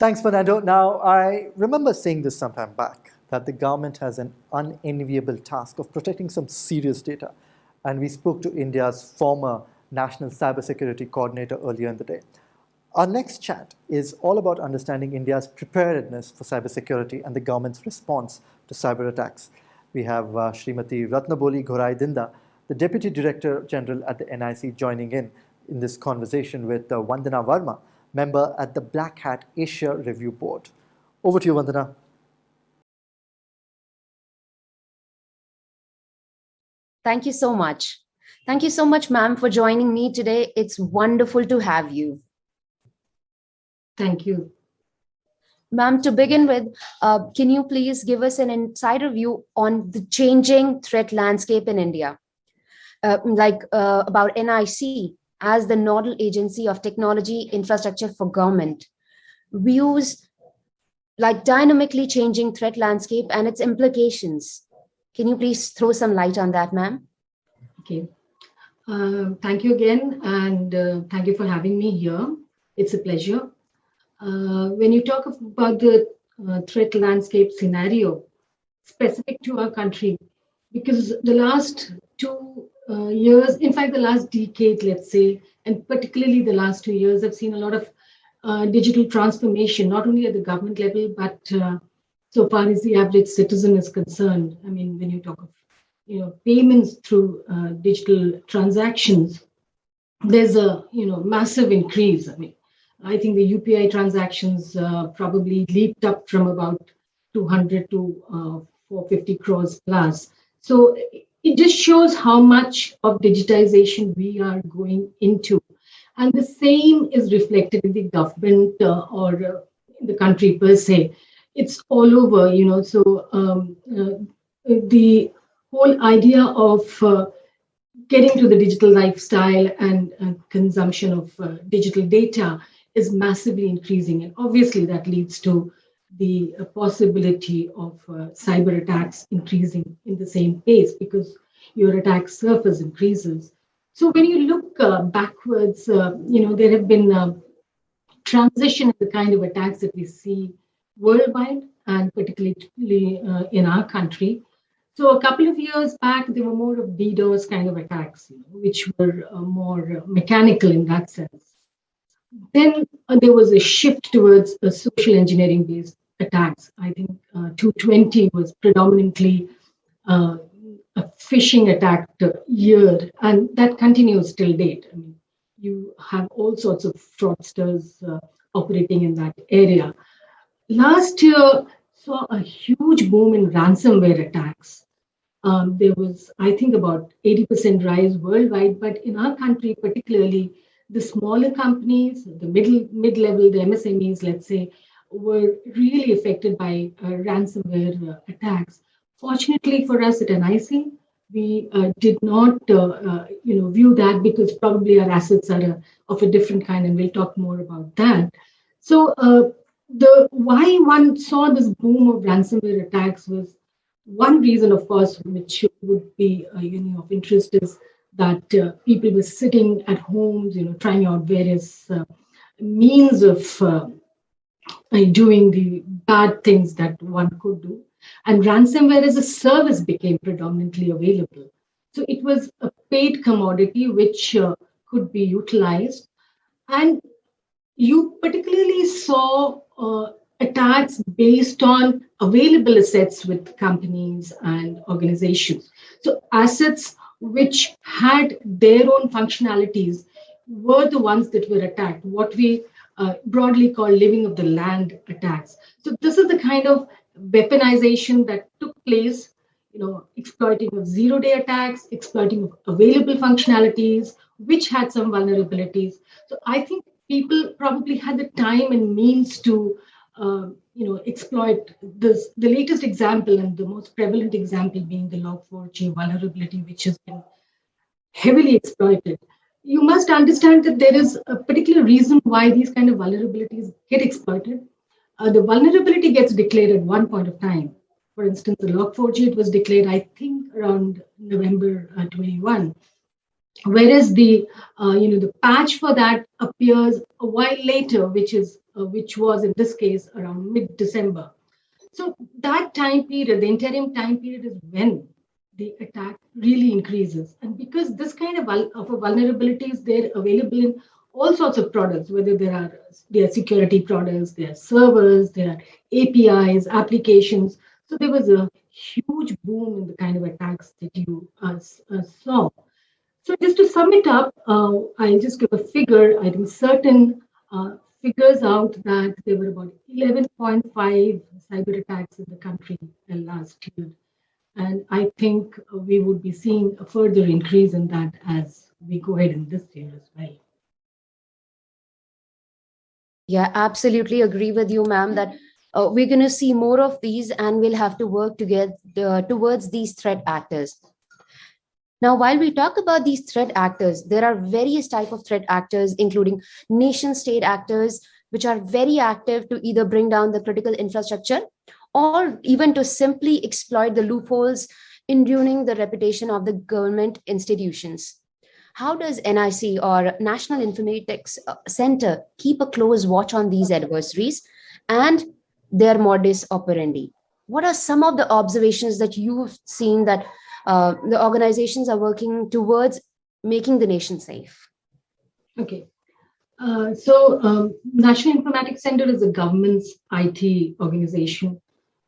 Thanks, Fernando. Now, I remember saying this sometime back, that the government has an unenviable task of protecting some serious data. And we spoke to India's former National Cybersecurity Coordinator earlier in the day. Our next chat is all about understanding India's preparedness for cybersecurity and the government's response to cyber attacks. We have Srimati Ratnaboli Ghorai Dinda, the Deputy Director General at the NIC, joining in this conversation with Vandana Verma, member at the Black Hat Asia Review Board. Over to you, Vandana. Thank you so much. Thank you so much, ma'am, for joining me today. It's wonderful to have you. Thank you. Ma'am, to begin with, can you please give us an insider view on the changing threat landscape in India? About NIC as the nodal agency of technology infrastructure for government, views like dynamically changing threat landscape and its implications. Can you please throw some light on that, ma'am? Okay. Thank you again, and thank you for having me here. It's a pleasure. When you talk about the threat landscape scenario specific to our country, because the last 2 years, in fact, the last decade, let's say, and particularly the last 2 years, I've seen a lot of digital transformation, not only at the government level, but so far as the average citizen is concerned. I mean, when you talk of payments through digital transactions, there's a massive increase. I mean, I think the UPI transactions probably leaped up from about 200 to 450 crores plus. So it just shows how much of digitization we are going into. And the same is reflected in the government or in the country per se. It's all over, so the whole idea of getting to the digital lifestyle and consumption of digital data is massively increasing. And obviously that leads to the possibility of cyber attacks increasing in the same pace because your attack surface increases. So when you look backwards, there have been transition in the kind of attacks that we see worldwide and particularly in our country. So a couple of years back, there were more of DDoS kind of attacks, which were more mechanical in that sense. Then there was a shift towards social engineering-based attacks. I think 2020 was predominantly a phishing attack year, and that continues till date. I mean, you have all sorts of fraudsters operating in that area. Last year saw a huge boom in ransomware attacks. There was, I think, about 80% rise worldwide, but in our country, particularly the smaller companies, the mid-level, the MSMEs, let's say, were really affected by ransomware attacks. Fortunately for us at NIC, we did not, view that because probably our assets are of a different kind, and we'll talk more about that. So the why one saw this boom of ransomware attacks was one reason, of course, which would be of interest is that people were sitting at homes, trying out various means of doing the bad things that one could do. And ransomware as a service became predominantly available. So it was a paid commodity which could be utilized. And you particularly saw attacks based on available assets with companies and organizations. So assets which had their own functionalities were the ones that were attacked, what we broadly call living of the land attacks. So this is the kind of weaponization that took place, exploiting of zero-day attacks, exploiting of available functionalities, which had some vulnerabilities. So I think people probably had the time and means to exploit this. The latest example and the most prevalent example being the Log4j vulnerability, which has been heavily exploited. You must understand that there is a particular reason why these kind of vulnerabilities get exploited. The vulnerability gets declared at one point of time. For instance, the Log4j, it was declared, I think, around November 21. Whereas the patch for that appears a while later, which is which was in this case around mid-December. So that time period, the interim time period, is when the attack really increases. And because this kind of a vulnerability is there available in all sorts of products, whether there are security products, there are servers, there are APIs, applications. So there was a huge boom in the kind of attacks that you saw. So just to sum it up, I'll just give a figure. I think certain figures out that there were about 11.5 cyber attacks in the country last year. And I think we would be seeing a further increase in that as we go ahead in this year as well. Yeah, absolutely agree with you, ma'am, that we're going to see more of these and we'll have to work together towards these threat actors. Now, while we talk about these threat actors, there are various types of threat actors, including nation-state actors, which are very active to either bring down the critical infrastructure or even to simply exploit the loopholes in ruining the reputation of the government institutions. How does NIC or National Informatics Center keep a close watch on these adversaries and their modus operandi? What are some of the observations that you've seen that the organizations are working towards making the nation safe? Okay. So National Informatics Center is a government's IT organization.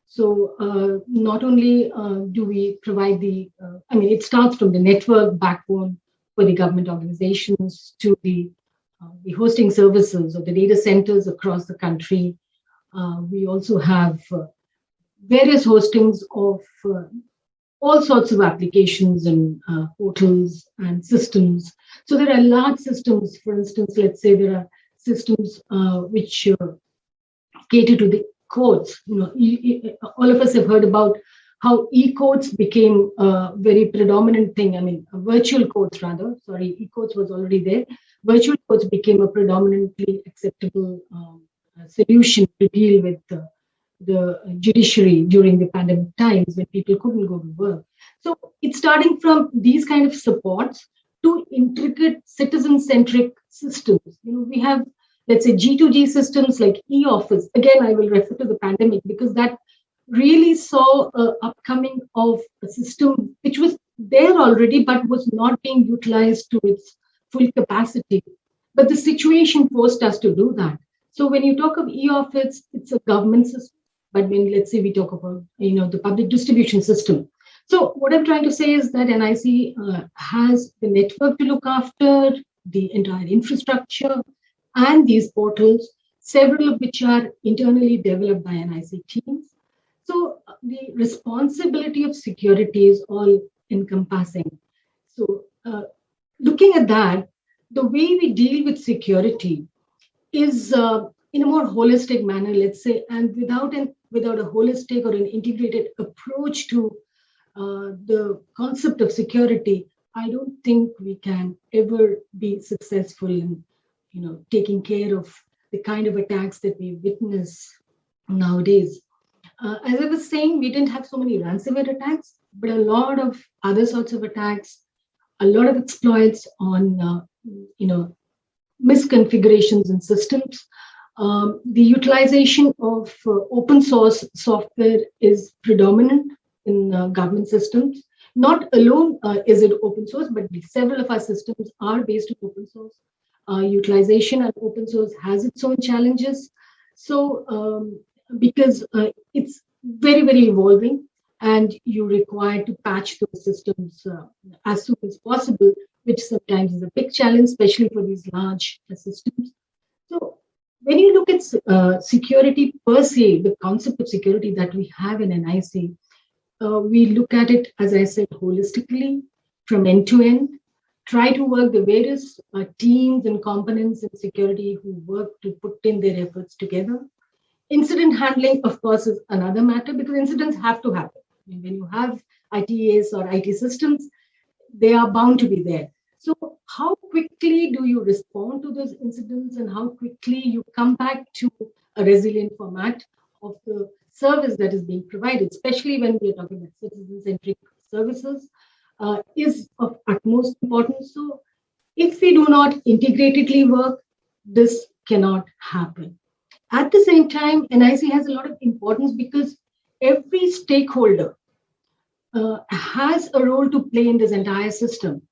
So not only do we provide it starts from the network backbone for the government organizations to the hosting services or the data centers across the country. We also have various hostings of all sorts of applications and portals and systems. So there are large systems. For instance, let's say there are systems which cater to the courts. All of us have heard about how e-courts became a very predominant thing. Virtual courts rather. Sorry, e-courts was already there. Virtual courts became a predominantly acceptable solution to deal with the judiciary during the pandemic times when people couldn't go to work. So it's starting from these kind of supports to intricate citizen-centric systems. We have, let's say, G2G systems like e-office. Again, I will refer to the pandemic because that really saw an upcoming of a system which was there already but was not being utilized to its full capacity. But the situation forced us to do that. So when you talk of e-office, it's a government system. But when, let's say, we talk about the public distribution system. So what I'm trying to say is that NIC has the network to look after, the entire infrastructure, and these portals, several of which are internally developed by NIC teams. So the responsibility of security is all encompassing. So looking at that, the way we deal with security is in a more holistic manner, let's say, and without a holistic or an integrated approach to the concept of security, I don't think we can ever be successful in taking care of the kind of attacks that we witness nowadays. As I was saying, we didn't have so many ransomware attacks, but a lot of other sorts of attacks, a lot of exploits on misconfigurations in systems. The utilization of open source software is predominant in government systems. Not alone is it open source, but several of our systems are based on open source. Utilization and open source has its own challenges. So because it's very, very evolving and you require to patch those systems as soon as possible, which sometimes is a big challenge, especially for these large systems. So when you look at security per se, the concept of security that we have in NIC, we look at it, as I said, holistically, from end to end, try to work the various teams and components in security who work to put in their efforts together. Incident handling, of course, is another matter because incidents have to happen. When you have ITAs or IT systems, they are bound to be there. So how quickly do you respond to those incidents and how quickly you come back to a resilient format of the service that is being provided, especially when we are talking about citizen-centric services, is of utmost importance. So if we do not integratedly work, this cannot happen. At the same time, NIC has a lot of importance because every stakeholder has a role to play in this entire system.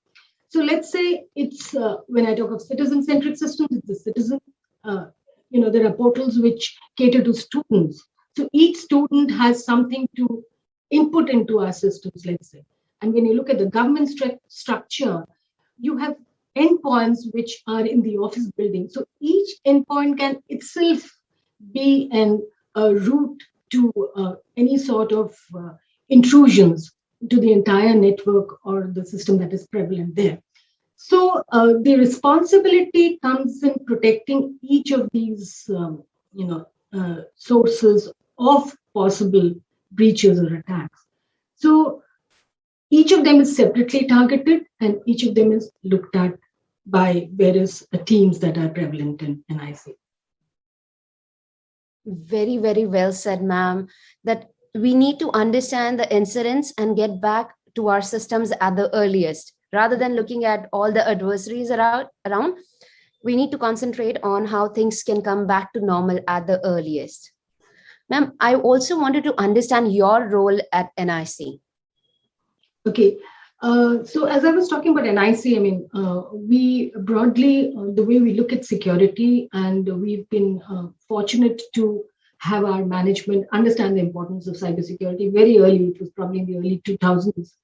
So let's say it's when I talk of citizen-centric systems, it's the citizen. There are portals which cater to students. So each student has something to input into our systems, let's say. And when you look at the government structure, you have endpoints which are in the office building. So each endpoint can itself be a route to any sort of intrusions to the entire network or the system that is prevalent there. So the responsibility comes in protecting each of these, sources of possible breaches or attacks. So each of them is separately targeted, and each of them is looked at by various teams that are prevalent in NIC. Very, very well said, ma'am. That we need to understand the incidents and get back to our systems at the earliest. Rather than looking at all the adversaries around, we need to concentrate on how things can come back to normal at the earliest. Ma'am, I also wanted to understand your role at NIC. Okay. So as I was talking about NIC, we broadly, the way we look at security, and we've been fortunate to have our management understand the importance of cybersecurity very early. It was probably in the early 2000s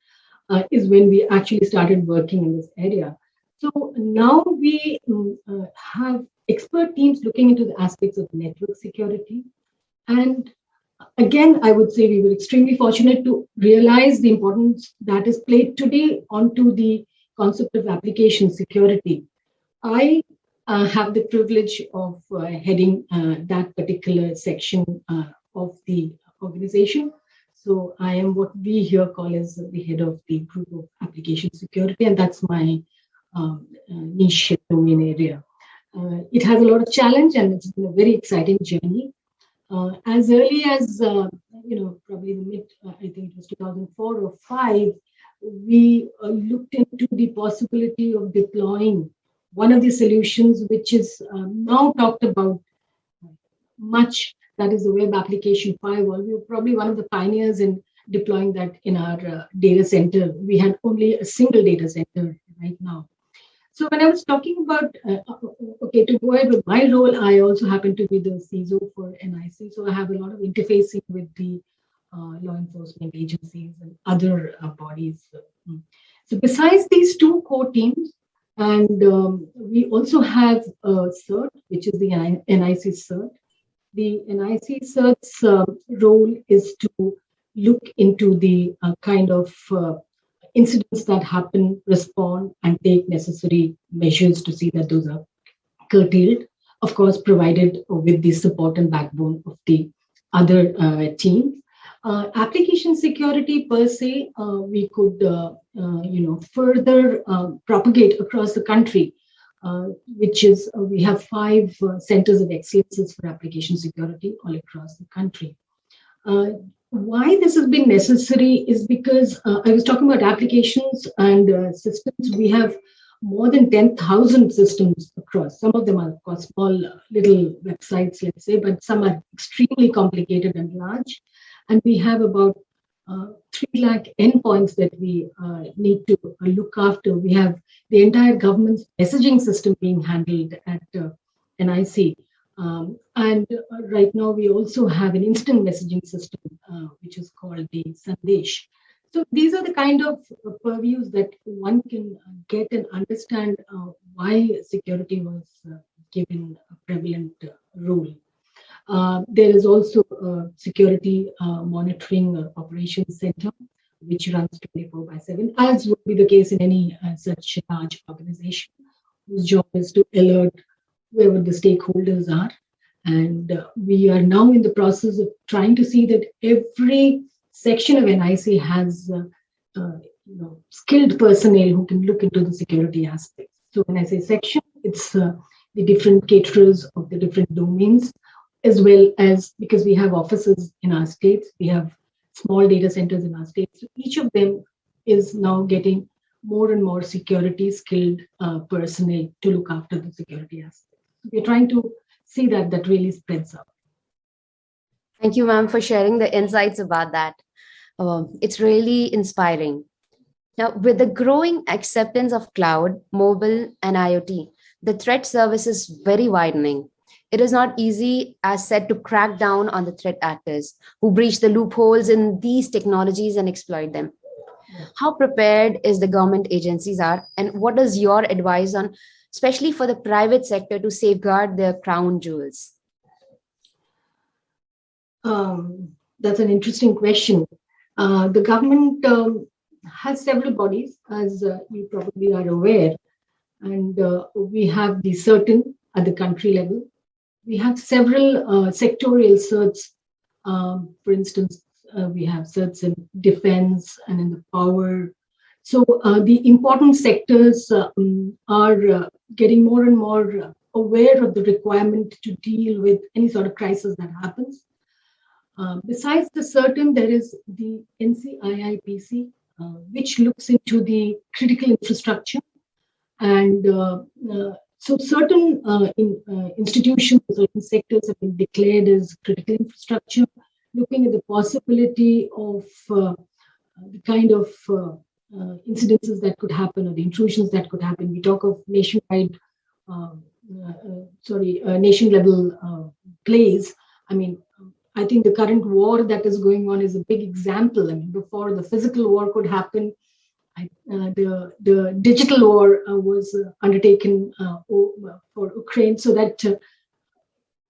is when we actually started working in this area. So now we have expert teams looking into the aspects of network security. And again, I would say we were extremely fortunate to realize the importance that is played today onto the concept of application security. I have the privilege of heading that particular section of the organization. So I am what we here call as the head of the group of application security, and that's my niche domain area. It has a lot of challenge, and it's been a very exciting journey. As early as probably the mid, I think it was 2004 or 5, we looked into the possibility of deploying one of the solutions which is now talked about much, that is the web application firewall. We were probably one of the pioneers in deploying that in our data center. We had only a single data center right now. So when I was talking about, to go ahead with my role, I also happen to be the CISO for NIC. So I have a lot of interfacing with the law enforcement agencies and other bodies. So besides these two core teams, and we also have a CERT, which is the NIC CERT. The NIC CERT's role is to look into the kind of incidents that happen, respond, and take necessary measures to see that those are curtailed, of course, provided with the support and backbone of the other teams. Application security per se, we could further propagate across the country, which is we have 5 centers of excellence for application security all across the country. Why this has been necessary is because I was talking about applications and systems. We have more than 10,000 systems across. Some of them are, of course, small little websites, let's say, but some are extremely complicated and large. And we have about 3 lakh endpoints that we need to look after. We have the entire government's messaging system being handled at NIC. And right now, we also have an instant messaging system, which is called the Sandesh. So these are the kind of purviews that one can get and understand why security was given a prevalent role. There is also a security monitoring operations center, which runs 24/7, as would be the case in any such large organization, whose job is to alert whoever the stakeholders are. And we are now in the process of trying to see that every section of NIC has skilled personnel who can look into the security aspects. So when I say section, it's the different caterers of the different domains, as well as because we have offices in our states, we have small data centers in our states. So each of them is now getting more and more security skilled personnel to look after the security aspects. We're trying to see that really spreads out. Thank you, ma'am, for sharing the insights about that. It's really inspiring. Now, with the growing acceptance of cloud, mobile, and IoT, the threat surface is very widening. It is not easy, as said, to crack down on the threat actors who breach the loopholes in these technologies and exploit them. How prepared is the government agencies are, and what is your advice on, especially for the private sector, to safeguard their crown jewels? That's an interesting question. The government has several bodies, as you probably are aware, and we have the certain at the country level. We have several sectorial certs. For instance, we have certs in defense and in the power. So the important sectors are getting more and more aware of the requirement to deal with any sort of crisis that happens. Besides the certain, there is the NCIIPC, which looks into the critical infrastructure. And so certain institutions, certain sectors have been declared as critical infrastructure, looking at the possibility of the kind of incidences that could happen or the intrusions that could happen. We talk of nationwide, nation level plays. I mean, I think the current war that is going on is a big example. I mean, before the physical war could happen, the digital war was undertaken for Ukraine, so that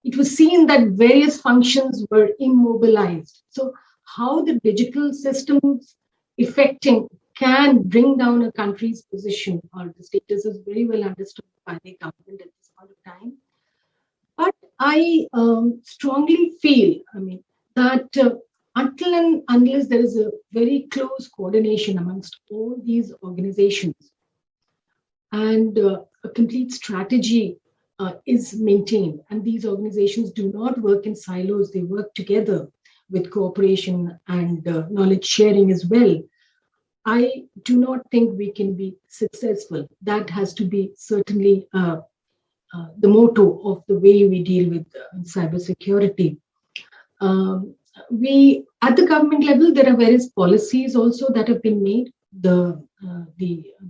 it was seen that various functions were immobilized. So how the digital systems affecting can bring down a country's position or the status is very well understood by the government at this point of time. But I strongly feel, that until and unless there is a very close coordination amongst all these organizations and a complete strategy is maintained, and these organizations do not work in silos, they work together with cooperation and knowledge sharing as well, I do not think we can be successful. That has to be certainly the motto of the way we deal with cybersecurity. We, at the government level, there are various policies also that have been made. The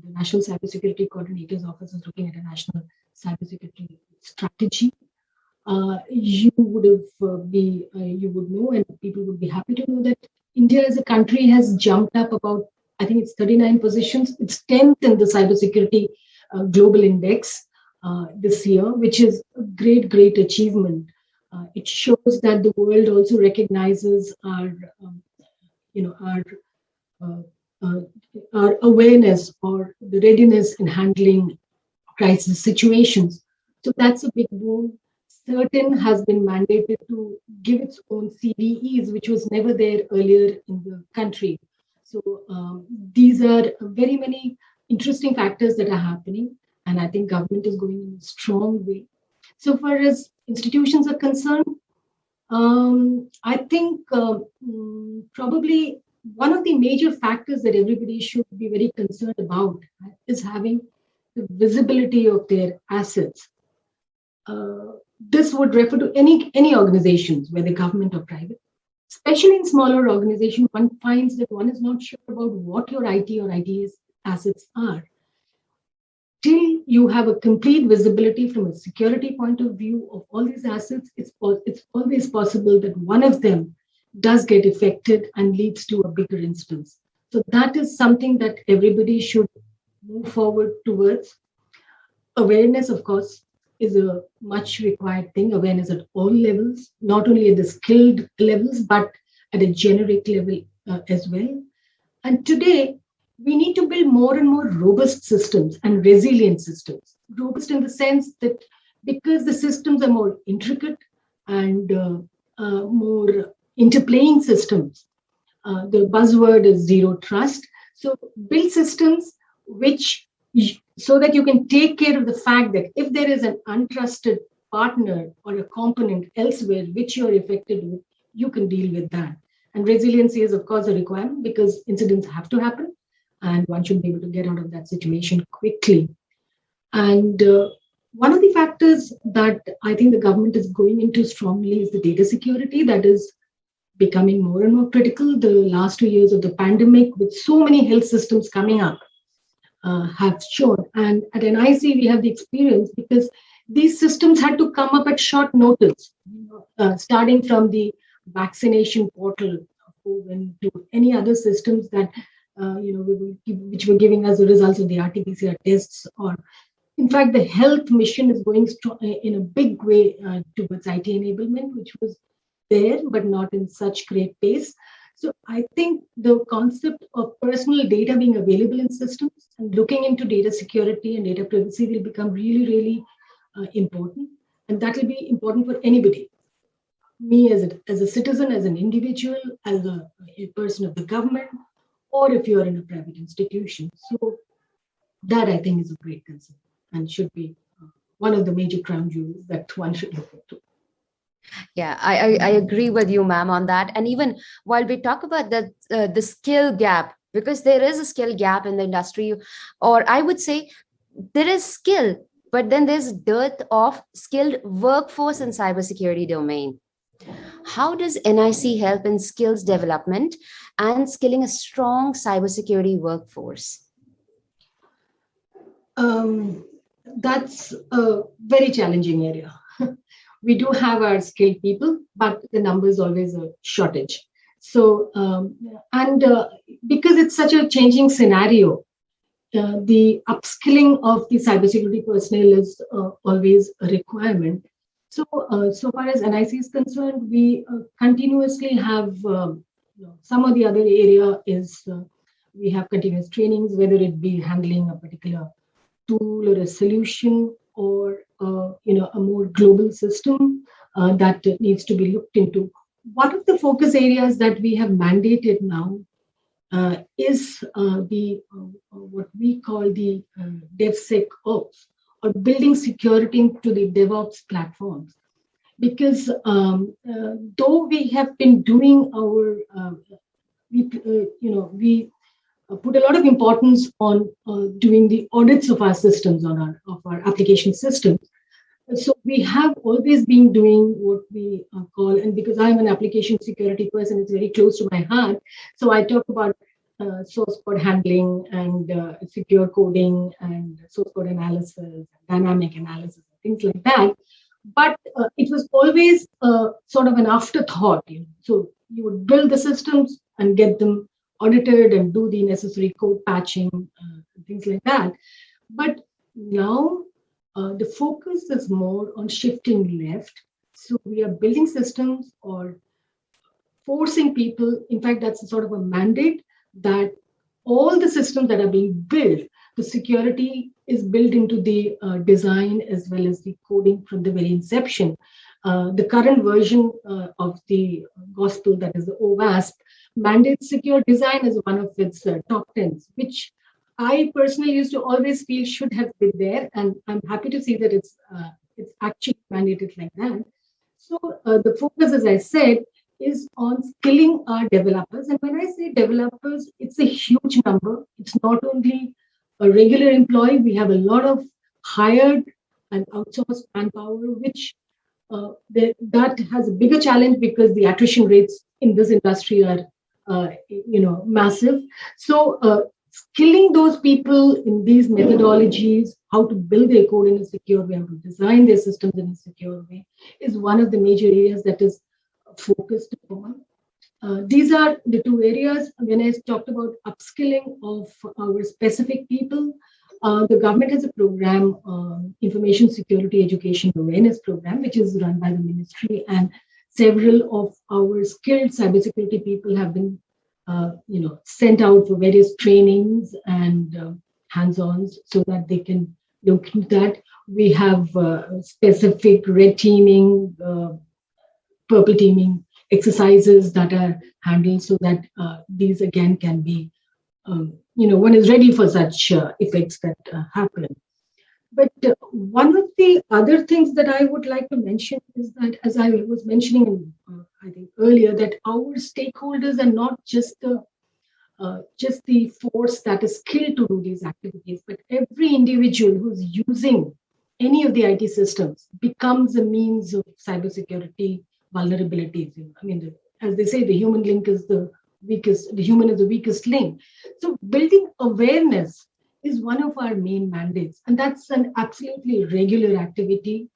National Cybersecurity Coordinator's Office is looking at a national cybersecurity strategy. You would know, and people would be happy to know that India as a country has jumped up about, I think it's 39 positions. It's 10th in the cybersecurity global index this year, which is a great achievement. It shows that the world also recognizes our awareness or the readiness in handling crisis situations. So that's a big boon. Certain has been mandated to give its own CVEs, which was never there earlier in the country. So these are very many interesting factors that are happening, and I think government is going in a strong way. So far as institutions are concerned, I think probably one of the major factors that everybody should be very concerned about is having the visibility of their assets. This would refer to any organizations, whether government or private. Especially in smaller organizations, one finds that one is not sure about what your IT or IT assets are. Till you have a complete visibility from a security point of view of all these assets, it's always possible that one of them does get affected and leads to a bigger instance. So that is something that everybody should move forward towards. Awareness, of course, is a much required thing. Awareness at all levels, not only at the skilled levels, but at a generic level as well. And today, we need to build more and more robust systems and resilient systems. Robust in the sense that because the systems are more intricate and more interplaying systems, the buzzword is zero trust. So build systems so that you can take care of the fact that if there is an untrusted partner or a component elsewhere which you're affected with, you can deal with that. And resiliency is, of course, a requirement because incidents have to happen and one should be able to get out of that situation quickly. And One of the factors that I think the government is going into strongly is the data security that is becoming more and more critical. The last 2 years of the pandemic, with so many health systems coming up, have shown. And at NIC, we have the experience because these systems had to come up at short notice, starting from the vaccination portal to any other systems that which were giving us the results of the RT-PCR tests. Or, in fact, the health mission is going in a big way towards IT enablement, which was there, but not in such great pace. So I think the concept of personal data being available in systems and looking into data security and data privacy will become really, really important. And that will be important for anybody. Me as a citizen, as an individual, as a person of the government, or if you're in a private institution. So that I think is a great concern and should be one of the major crown jewels that one should look into. Yeah, I agree with you, ma'am, on that. And even while we talk about the skill gap, because there is a skill gap in the industry, or I would say there is skill, but then there's dearth of skilled workforce in cybersecurity domain. How does NIC help in skills development and skilling a strong cybersecurity workforce? That's a very challenging area. We do have our skilled people, but the number is always a shortage. So, because it's such a changing scenario, the upskilling of the cybersecurity personnel is always a requirement. So, so far as NIC is concerned, we continuously have some of the other area is we have continuous trainings, whether it be handling a particular tool or a solution or a more global system that needs to be looked into. One of the focus areas that we have mandated now is the what we call the DevSecOps, or building security into the DevOps platforms. Because though we have been doing our, we put a lot of importance on doing the audits of our systems, of our application systems. So we have always been doing what we call, and because I'm an application security person, it's very close to my heart. So I talk about source code handling and secure coding and source code analysis, dynamic analysis, things like that. But it was always sort of an afterthought. So you would build the systems and get them audited and do the necessary code patching, things like that. But now the focus is more on shifting left. So we are building systems or forcing people. In fact, that's sort of a mandate that all the systems that are being built, the security is built into the design as well as the coding from the very inception. The current version of the gospel, that is the OWASP, mandates secure design as one of its top 10s, which I personally used to always feel should have been there. And I'm happy to see that it's actually mandated like that. So the focus, as I said, is on skilling our developers. And when I say developers, it's a huge number. It's not only a regular employee. We have a lot of hired and outsourced manpower, which that has a bigger challenge because the attrition rates in this industry are, massive. So skilling those people in these methodologies, how to build their code in a secure way, how to design their systems in a secure way, is one of the major areas that is focused upon. These are the two areas. When I talked about upskilling of our specific people, the government has a program, Information Security Education Awareness Program, which is run by the ministry, and several of our skilled cybersecurity people have been, sent out for various trainings and hands-ons so that they can look into that. We have specific red teaming, purple teaming exercises that are handled so that these again can be, one is ready for such effects that happen. But one of the other things that I would like to mention is that, as I was mentioning, I think earlier, that our stakeholders are not just the force that is skilled to do these activities, but every individual who's using any of the IT systems becomes a means of cybersecurity vulnerabilities. I mean, as they say, the human link is the weakest, the human is the weakest link. So building awareness is one of our main mandates, and that's an absolutely regular activity.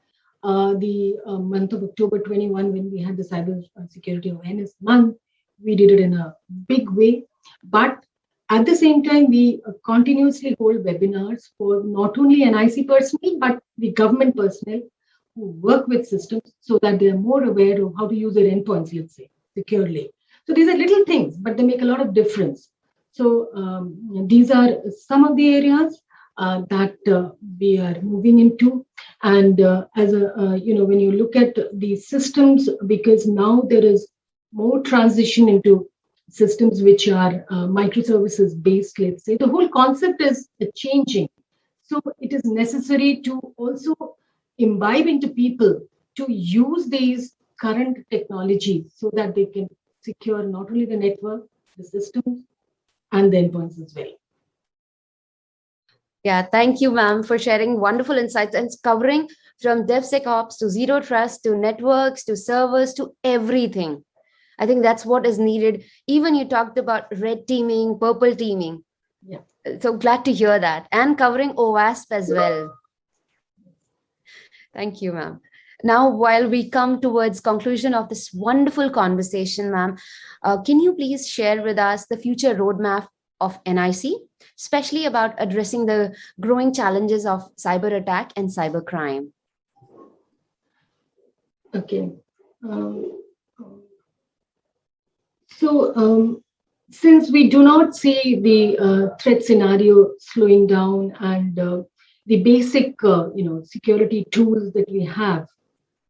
The month of October 21, when we had the Cyber Security Awareness Month, we did it in a big way. But at the same time, we continuously hold webinars for not only NIC personnel, but the government personnel who work with systems so that they are more aware of how to use their endpoints, let's say, securely. So these are little things, but they make a lot of difference. So these are some of the areas that we are moving into. And as a, when you look at the systems, because now there is more transition into systems which are microservices based, let's say, the whole concept is changing. So it is necessary to also imbibe into people to use these current technologies so that they can secure not only the network, the systems, and the endpoints as well. Yeah, thank you, ma'am, for sharing wonderful insights and covering from DevSecOps to Zero Trust to networks to servers to everything. I think that's what is needed. Even you talked about red teaming, purple teaming. Yeah. So glad to hear that. And covering OWASP as well. Thank you, ma'am. Now, while we come towards conclusion of this wonderful conversation, ma'am, can you please share with us the future roadmap of NIC, especially about addressing the growing challenges of cyber attack and cybercrime? Okay. Since we do not see the threat scenario slowing down and the basic, security tools that we have,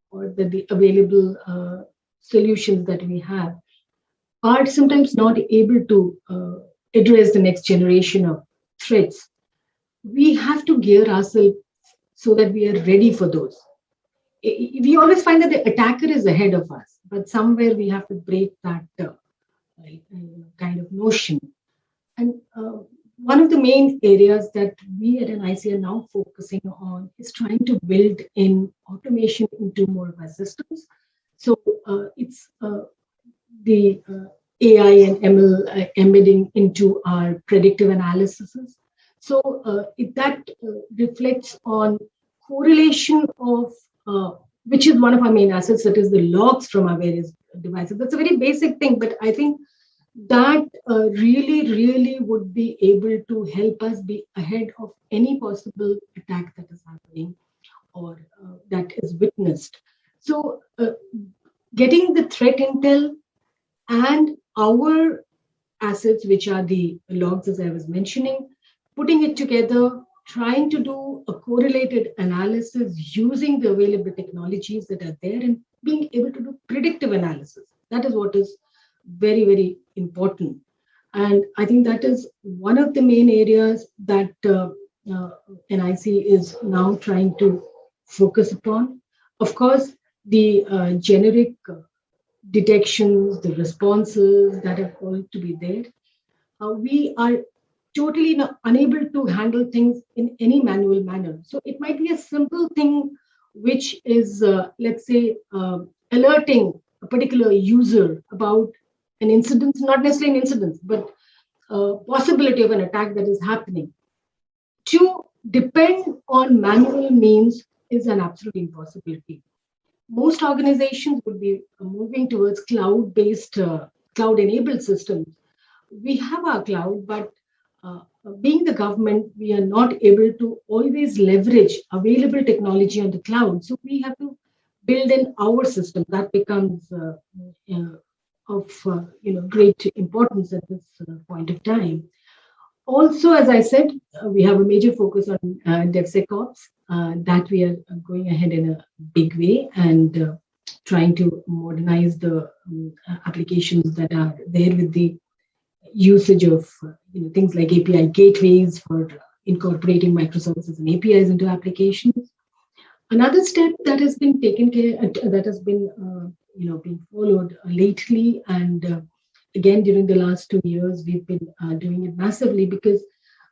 or the available solutions that we have, are sometimes not able to address the next generation of threats, we have to gear ourselves so that we are ready for those. We always find that the attacker is ahead of us, but somewhere we have to break that kind of notion. And one of the main areas that we at NIC are now focusing on is trying to build in automation into more of our systems. So it's the AI and ML embedding into our predictive analyses. So that reflects on correlation of, which is one of our main assets, that is the logs from our various devices. That's a very basic thing, but I think that really would be able to help us be ahead of any possible attack that is happening or that is witnessed. So getting the threat intel and our assets, which are the logs, as I was mentioning, putting it together, trying to do a correlated analysis using the available technologies that are there and being able to do predictive analysis. That is what is very, very important. And I think that is one of the main areas that NIC is now trying to focus upon. Of course, the generic detections, the responses that are going to be there, we are totally unable to handle things in any manual manner. So it might be a simple thing, which is, let's say, alerting a particular user about an incident, not necessarily an incident, but possibility of an attack that is happening. To depend on manual means is an absolute impossibility. Most organizations would be moving towards cloud-based, cloud-enabled systems. We have our cloud, but being the government, we are not able to always leverage available technology on the cloud. So we have to build in our system. That becomes of great importance at this point of time. Also, as I said, we have a major focus on DevSecOps, that we are going ahead in a big way and trying to modernize the applications that are there with the usage of things like API gateways for incorporating microservices and APIs into applications. Another step that has been taken care, that has been being followed lately, and again during the last 2 years, we've been doing it massively, because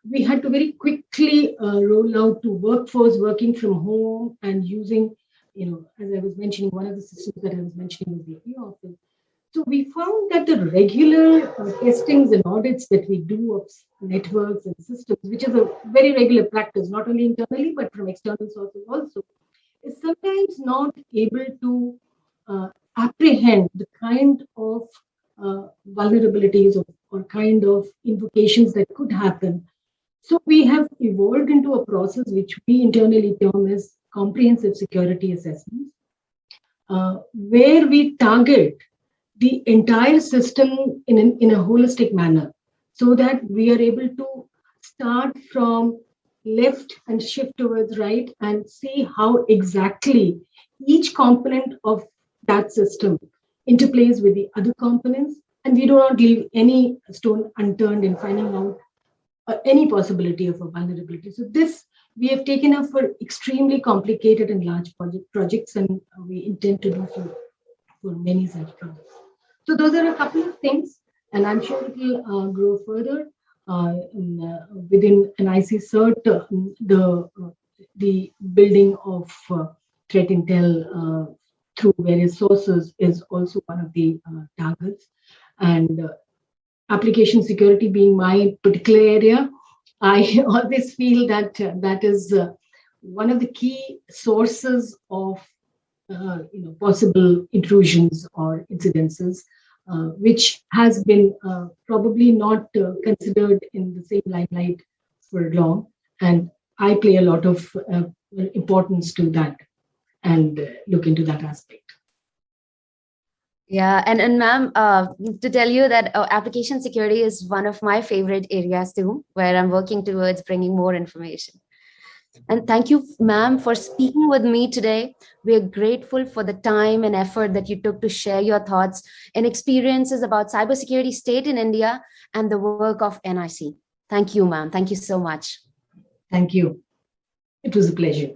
we had to very quickly roll out to workforce working from home and using, as I was mentioning, one of the systems that I was mentioning was the e-office. So we found that the regular testings and audits that we do of networks and systems, which is a very regular practice, not only internally, but from external sources also, is sometimes not able to apprehend the kind of vulnerabilities or kind of invocations that could happen. So we have evolved into a process which we internally term as comprehensive security assessments, where we target the entire system in a holistic manner, so that we are able to start from left and shift towards right and see how exactly each component of that system interplays with the other components, and we do not leave any stone unturned in finding out any possibility of a vulnerability. So this we have taken up for extremely complicated and large projects, and we intend to do so for many such projects. So those are a couple of things, and I'm sure it will grow further within NIC CERT. The building of threat intel through various sources is also one of the targets, and application security being my particular area, I always feel that that is one of the key sources of possible intrusions or incidences, which has been probably not considered in the same limelight for long. And I play a lot of importance to that and look into that aspect. Yeah, and ma'am, to tell you that application security is one of my favorite areas too, where I'm working towards bringing more information. And thank you, ma'am, for speaking with me today. We are grateful for the time and effort that you took to share your thoughts and experiences about cybersecurity state in India and the work of NIC. Thank you, ma'am. Thank you so much. Thank you. It was a pleasure.